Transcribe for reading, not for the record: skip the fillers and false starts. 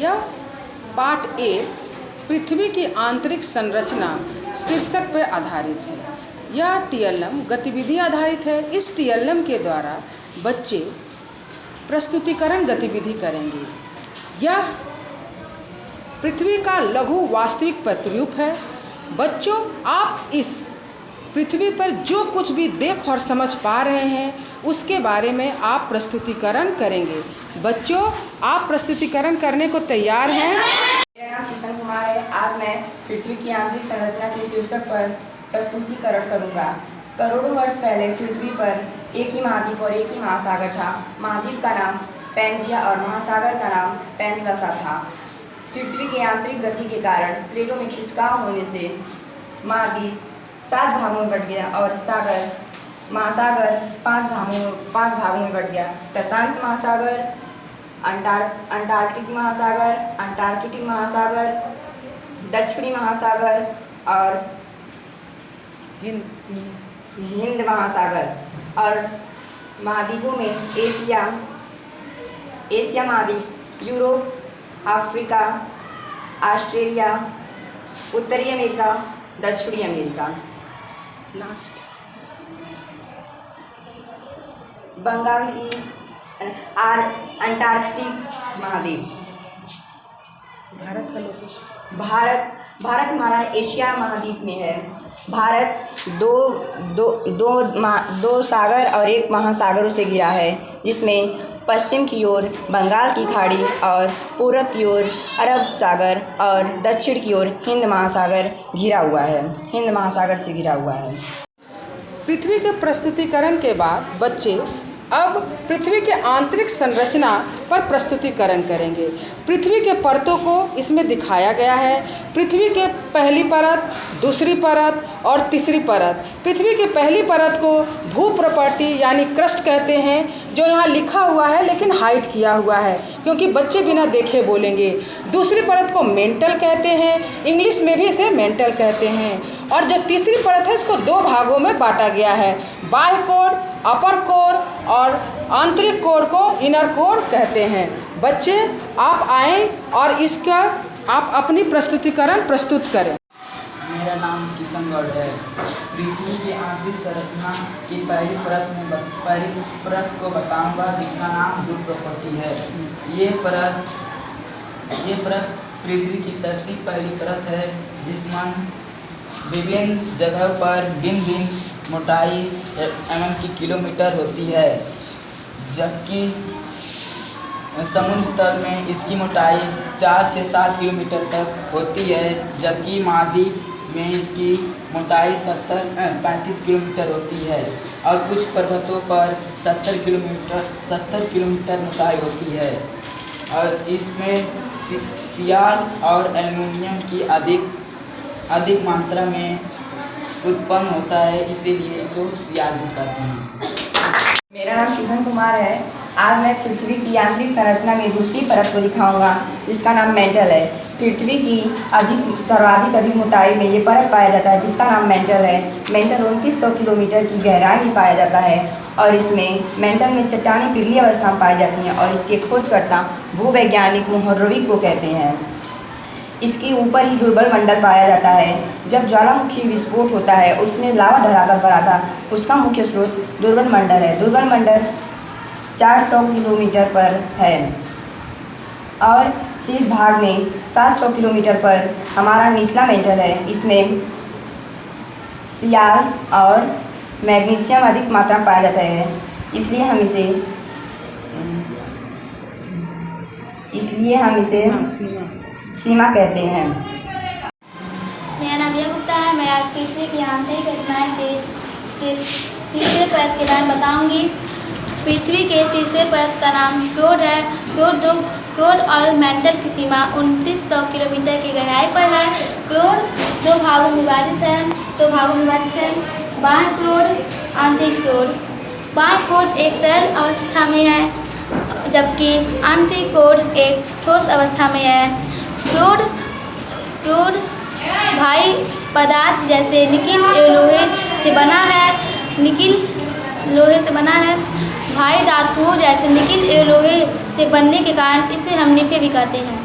यह पाठ ए पृथ्वी की आंतरिक संरचना शीर्षक पर आधारित है। यह टीएलएम गतिविधि आधारित है। इस टीएलएम के द्वारा बच्चे प्रस्तुतिकरण गतिविधि करेंगे। यह पृथ्वी का लघु वास्तविक प्रतिरूप है। बच्चों, आप इस पृथ्वी पर जो कुछ भी देख और समझ पा रहे हैं उसके बारे में आप प्रस्तुतिकरण करेंगे। बच्चों, आप प्रस्तुतिकरण करने को तैयार हैं? मेरा नाम किशन कुमार है। आज मैं पृथ्वी की आंतरिक संरचना के शीर्षक पर प्रस्तुतिकरण करूंगा। करोड़ों वर्ष पहले पृथ्वी पर एक ही महाद्वीप और एक ही महासागर था। महाद्वीप का नाम पैंजिया और महासागर का नाम पैंथलसा था। पृथ्वी की आंतरिक गति के कारण प्लेटों में खिसकाव होने से महाद्वीप 7 भागों में बट गया और महासागर 5 भागों में बट गया। प्रशांत महासागर, अंटार्कटिक महासागर, दक्षिणी महासागर और हिंद महासागर। और महाद्वीपों में एशिया महाद्वीप, यूरोप, अफ्रीका, ऑस्ट्रेलिया, उत्तरी अमेरिका, दक्षिणी अमेरिका, लास्ट बंगाल की अंटार्कटिक महाद्वीप। भारत का लोकेशन, भारत हमारा एशिया महाद्वीप में है। भारत दो सागर और एक महासागरों से घिरा है, जिसमें पश्चिम की ओर बंगाल की खाड़ी और पूरब की ओर अरब सागर और दक्षिण की ओर हिंद महासागर से घिरा हुआ है। पृथ्वी के प्रस्तुतिकरण के बाद बच्चे अब पृथ्वी के आंतरिक संरचना पर प्रस्तुतिकरण करेंगे। पृथ्वी के परतों को इसमें दिखाया गया है। पृथ्वी के पहली परत, दूसरी परत और तीसरी परत। पृथ्वी की पहली परत को भूप्रॉपर्टी यानी क्रस्ट कहते हैं, जो यहाँ लिखा हुआ है लेकिन हाइड किया हुआ है क्योंकि बच्चे बिना देखे बोलेंगे। दूसरी परत को मेंटल कहते हैं, इंग्लिश में भी इसे मेंटल कहते हैं। और जो तीसरी परत है उसको 2 भागों में बांटा गया है, बाह्य कोर, अपर कोर और आंतरिक कोर को इनर कोर कहते हैं। बच्चे, आप आएँ और इसका आप अपनी प्रस्तुतिकरण प्रस्तुत करें। मेरा नाम किशन गौड़ है। पृथ्वी की आंतरिक संरचना की पहली परत को बताऊंगा, जिसका नाम भूप्रॉपर्टी है। ये परत पृथ्वी की सबसे पहली परत है, जिसमें विभिन्न जगह पर भिन्न मोटाई एमएम की किलोमीटर होती है, जबकि समुद्र तल में इसकी मोटाई 4 से 7 किलोमीटर तक होती है, जबकि महाद्वीप में इसकी मोटाई 35 किलोमीटर होती है और कुछ पर्वतों पर 70 किलोमीटर मोटाई होती है। और इसमें सियार और एल्युमिनियम की अधिक मात्रा में उत्पन्न होता है, इसीलिए इसको सियार भी कहते हैं। मेरा नाम किशन कुमार है। आज मैं पृथ्वी की आंतरिक संरचना में दूसरी परत को दिखाऊंगा, जिसका नाम मेंटल है। पृथ्वी की सर्वाधिक अधिक मोटाई में ये परत पाया जाता है, जिसका नाम मेंटल है। मेंटल 2900 किलोमीटर की गहराई में पाया जाता है और इसमें मेंटल में चट्टानी पिघली अवस्था पाई जाती हैं और इसके खोजकर्ता भूवैज्ञानिक मुहर्रवी को कहते हैं। इसके ऊपर ही दुर्बल मंडल पाया जाता है। जब ज्वालामुखी विस्फोट होता है, उसमें लावा धरातल पर आता, उसका मुख्य स्रोत दुर्बल मंडल है। दुर्बल मंडल 400 किलोमीटर पर है और शीर्ष भाग में 700 किलोमीटर पर हमारा निचला मेंटल है। इसमें सियार और मैग्नीशियम अधिक मात्रा में पाया जाता है, इसलिए हम इसे सीमा कहते हैं। मेरा नाम यह गुप्ता है। मैं आज पृथ्वी की आंतरिक रचनाएं के तीसरे परत के बारे में बताऊंगी। पृथ्वी के तीसरे परत का नाम कोर है। कोर और मेंटल की सीमा 2900 किलोमीटर की गहराई पर है। कोर 2 भागों में विभाजित है, बाह्य कोर, आंतरिक कोर। बाह्य कोर एक तरल अवस्था में है, जबकि आंतरिक कोर एक ठोस अवस्था में है। कोर भारी पदार्थ जैसे निकिल लोहे से बना है। भारी धातुओं जैसे निकिल लोहे से बनने के कारण इसे हम निफे भी कहते हैं।